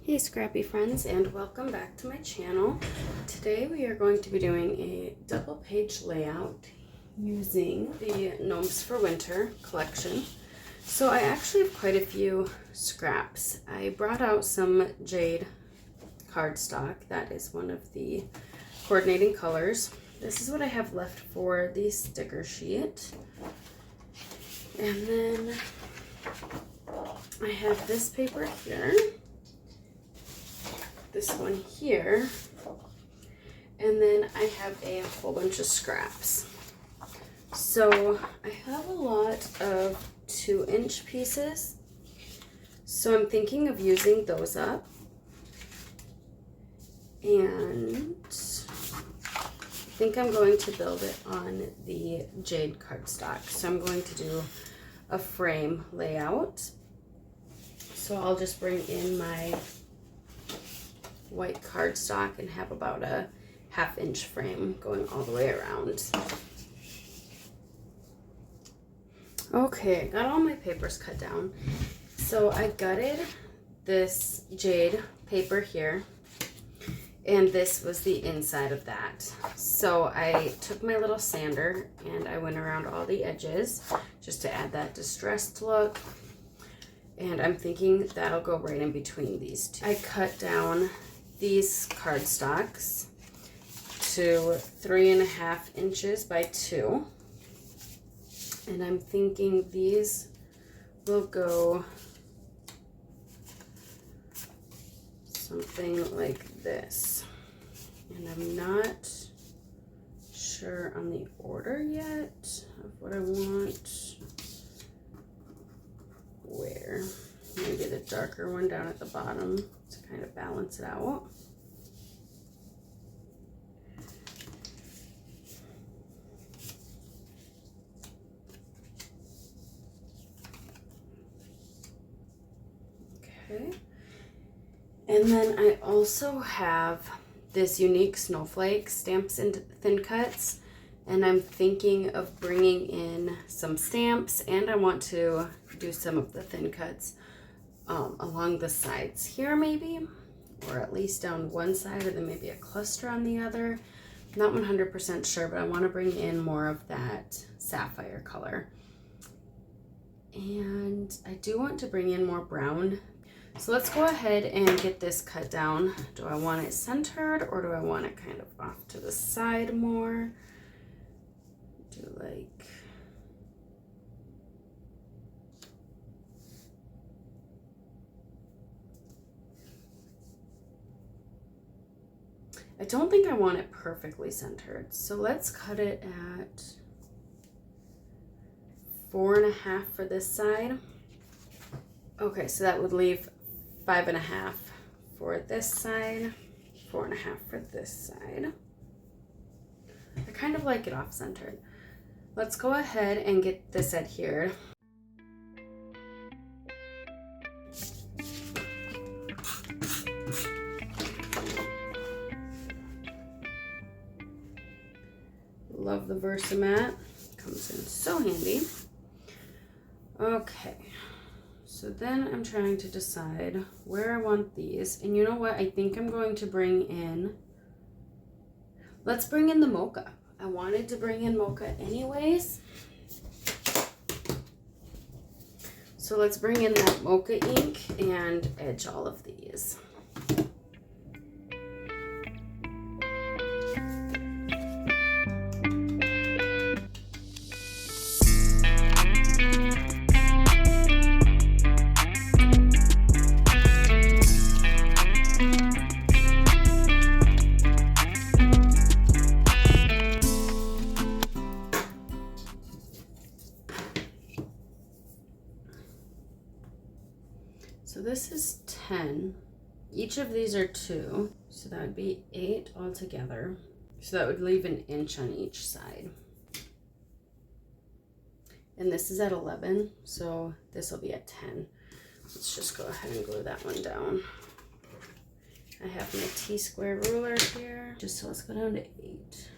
Hey Scrappy friends, and welcome back to my channel. Today we are going to be doing a double page layout using the Gnomes for Winter collection. So I actually have quite a few scraps. I brought out some jade cardstock. That is one of the coordinating colors. This is what I have left for the sticker sheet. And then I have this paper here. This one here, and then I have a whole bunch of scraps. So I have a lot of 2-inch pieces, so I'm thinking of using those up, and I think I'm going to build it on the jade cardstock. So I'm going to do a frame layout. So I'll just bring in my white cardstock and have about a 1/2-inch frame going all the way around. Okay, I got all my papers cut down. So I gutted this jade paper here, and this was the inside of that. So I took my little sander and I went around all the edges just to add that distressed look. And I'm thinking that'll go right in between these two. I cut down these cardstocks to 3.5 inches by 2, and I'm thinking these will go something like this, and I'm not sure on the order yet of what I want where. Maybe the darker one down at the bottom to kind of balance it out. Okay. And then I also have this unique snowflake stamps and thin cuts, and I'm thinking of bringing in some stamps, and I want to do some of the thin cuts along the sides here maybe, or at least down one side, or then maybe a cluster on the other. Not 100% sure, but I want to bring in more of that sapphire color. And I do want to bring in more brown. So let's go ahead and get this cut down. Do I want it centered, or do I want it kind of off to the side more? Do like... I don't think I want it perfectly centered, so let's cut it at 4.5 for this side. Okay, so that would leave 5.5 for this side, 4.5 for this side. I kind of like it off-centered. Let's go ahead and get this adhered. Love the Versamat, comes in so handy. Okay, so then I'm trying to decide where I want these, and you know what, I think I'm going to bring in, let's bring in the mocha. I wanted to bring in mocha anyways, so let's bring in that mocha ink and edge all of these. So this is 10. Each of these are 2, so that would be 8 altogether. So that would leave 1 inch on each side. And this is at 11, so this will be at 10. Let's just go ahead and glue that one down. I have my T-square ruler here. Just so let's go down to 8.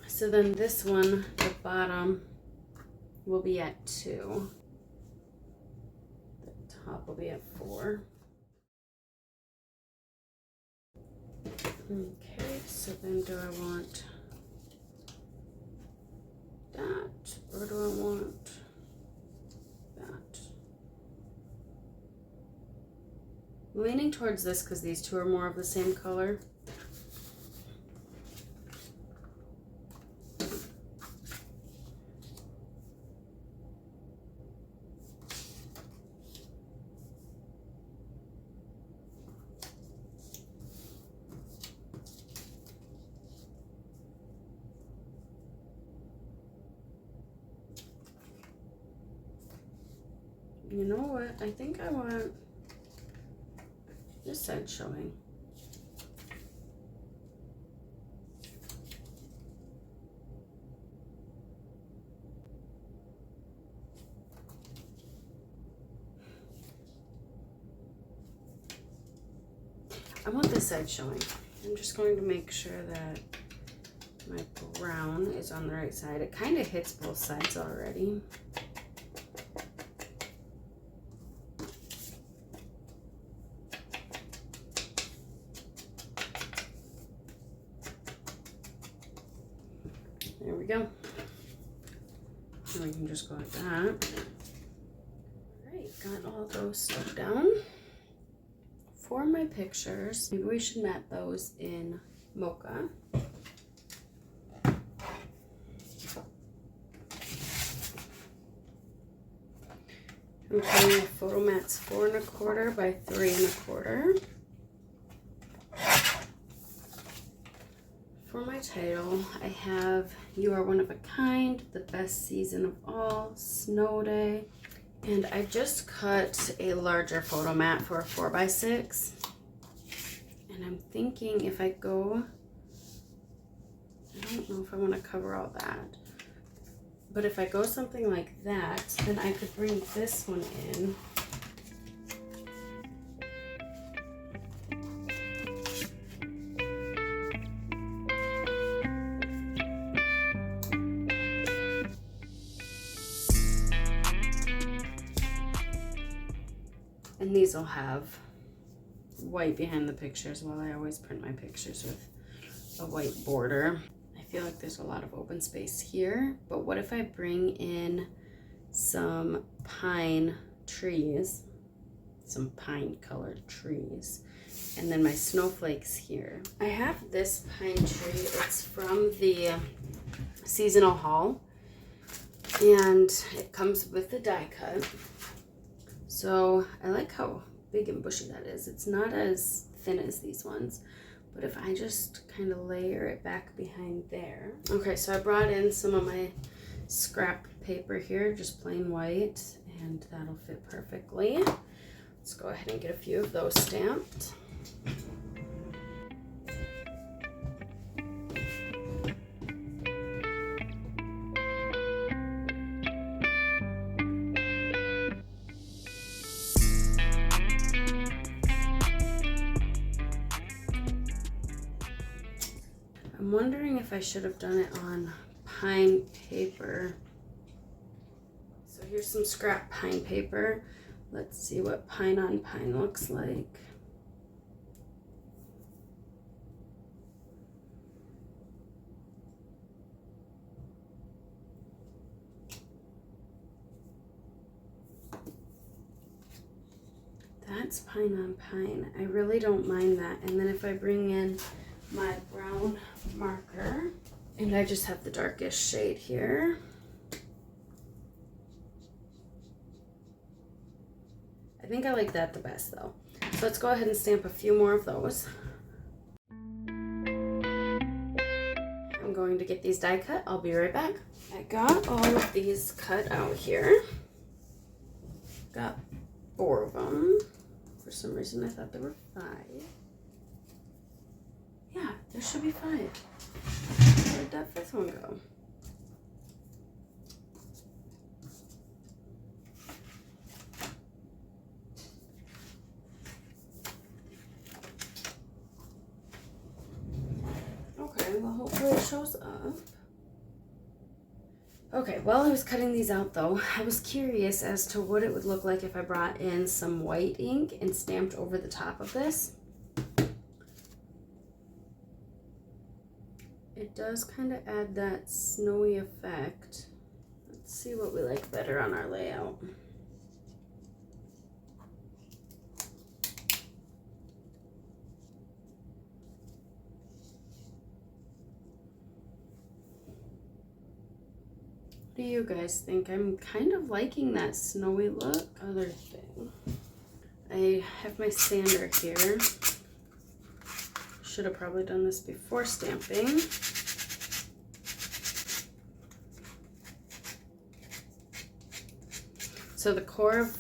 So then this one, the bottom, will be at 2. top will be at 4. Okay, so then do I want that or do I want that? I'm leaning towards this because these two are more of the same color. You know what? I think I want this side showing. I want this side showing. I'm just going to make sure that my brown is on the right side. It kind of hits both sides already. There we go. And we can just go like that. All right, got all those stuck down. For my pictures, maybe we should matte those in mocha. I'm putting the photo mats 4 1/4 by 3 1/4. For my title, I have "You Are One of a Kind," "The Best Season of All," "Snow Day," and I just cut a larger photo mat for a 4 by 6. And I'm thinking if I go, I don't know if I want to cover all that, but if I go something like that, then I could bring this one in. And these will have white behind the pictures while I always print my pictures with a white border. I feel like there's a lot of open space here, but what if I bring in some pine trees, some pine colored trees, and then my snowflakes here. I have this pine tree. It's from the seasonal haul, and it comes with the die cut. So I like how big and bushy that is. It's not as thin as these ones, but if I just kind of layer it back behind there. Okay, so I brought in some of my scrap paper here, just plain white, and that'll fit perfectly. Let's go ahead and get a few of those stamped. I'm wondering if I should have done it on pine paper. So here's some scrap pine paper. Let's see what pine on pine looks like. That's pine on pine. I really don't mind that. And then if I bring in my brown marker, and I just have the darkest shade here. I think I like that the best though. So let's go ahead and stamp a few more of those. I'm going to get these die cut. I'll be right back. I got all of these cut out here. Got 4 of them. For some reason I thought there were 5. Yeah, there should be 5. Where'd that 5th one go? Okay, well hopefully it shows up. Okay. Okay, while I was cutting these out though, I was curious as to what it would look like if I brought in some white ink and stamped over the top of this. It does kind of add that snowy effect. Let's see what we like better on our layout. What do you guys think? I'm kind of liking that snowy look. Other thing, I have my sander here. Should have probably done this before stamping. So the core of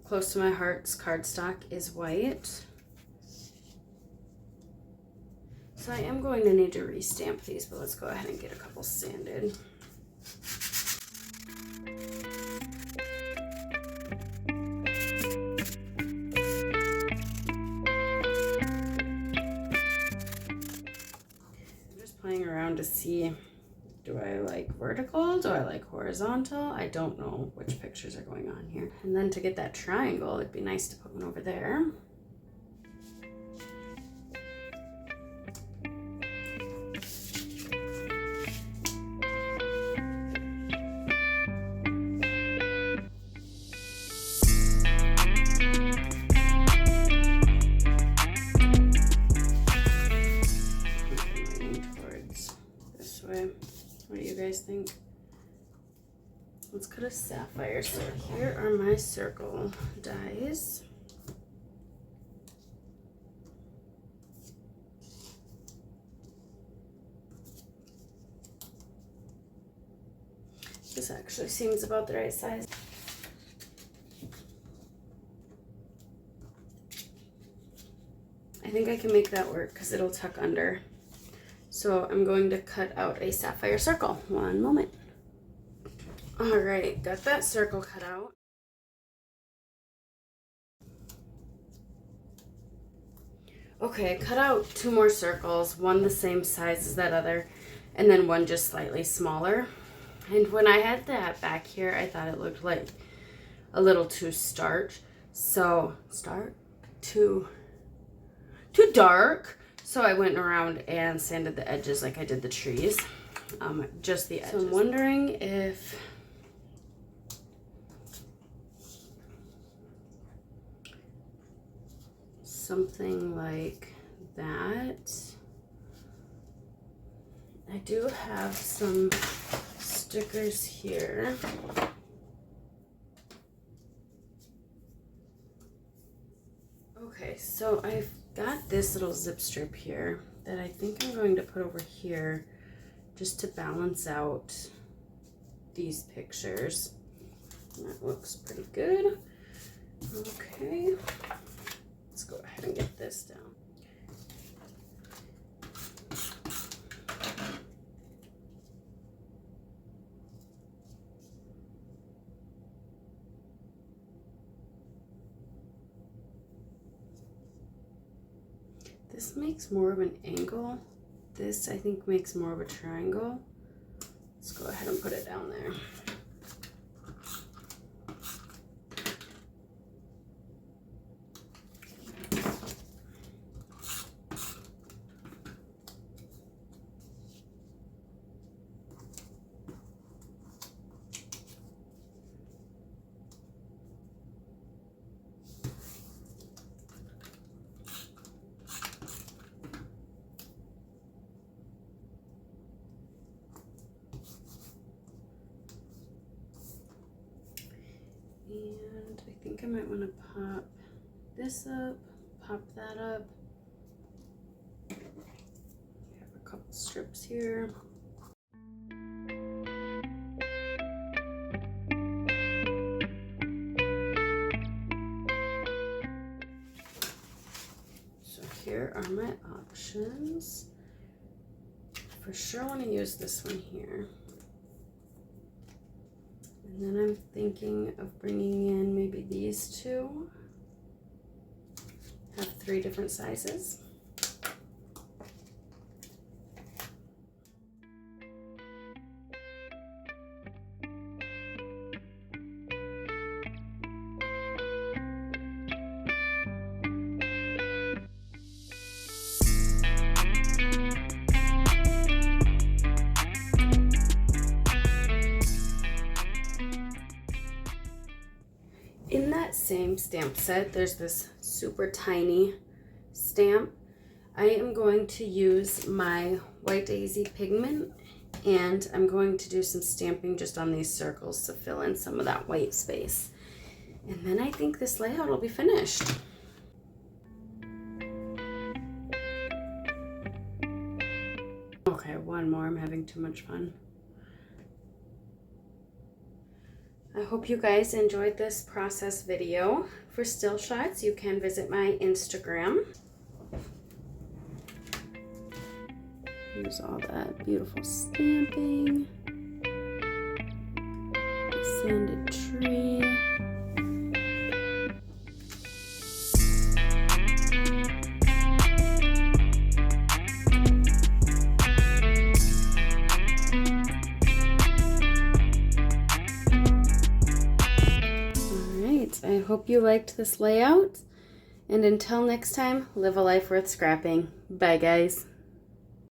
Close to My Heart's cardstock is white. So I am going to need to restamp these, but let's go ahead and get a couple sanded. Playing around to see, do I like vertical, do I like horizontal? I don't know which pictures are going on here. And then to get that triangle, it'd be nice to put one over there. What do you guys think? Let's cut a sapphire. So here are my circle dies. This actually seems about the right size. I think I can make that work because it'll tuck under. So I'm going to cut out a sapphire circle. One moment. All right, got that circle cut out. Okay, cut out 2 more circles, one the same size as that other, and then one just slightly smaller. And when I had that back here, I thought it looked like a little too starch. So, too dark. So I went around and sanded the edges like I did the trees, just the edges. So I'm wondering if something like that. I do have some stickers here. Okay, so I've got this little zip strip here that I think I'm going to put over here just to balance out these pictures. And that looks pretty good. Okay, let's go ahead and get this down. This makes more of an angle. This, I think, makes more of a triangle. Let's go ahead and put it down there. And I think I might want to pop this up, pop that up. I have a couple strips here. So here are my options. For sure want to use this one here. And then I'm thinking of bringing in maybe these two. Have 3 different sizes. that same stamp set, there's this super tiny stamp. I am going to use my White Daisy pigment, and I'm going to do some stamping just on these circles to fill in some of that white space. And then I think this layout will be finished. Okay, one more. I'm having too much fun. I hope you guys enjoyed this process video. For still shots, you can visit my Instagram. Here's all that beautiful stamping. Sanded tree. I hope you liked this layout, and until next time, live a life worth scrapping. Bye, guys.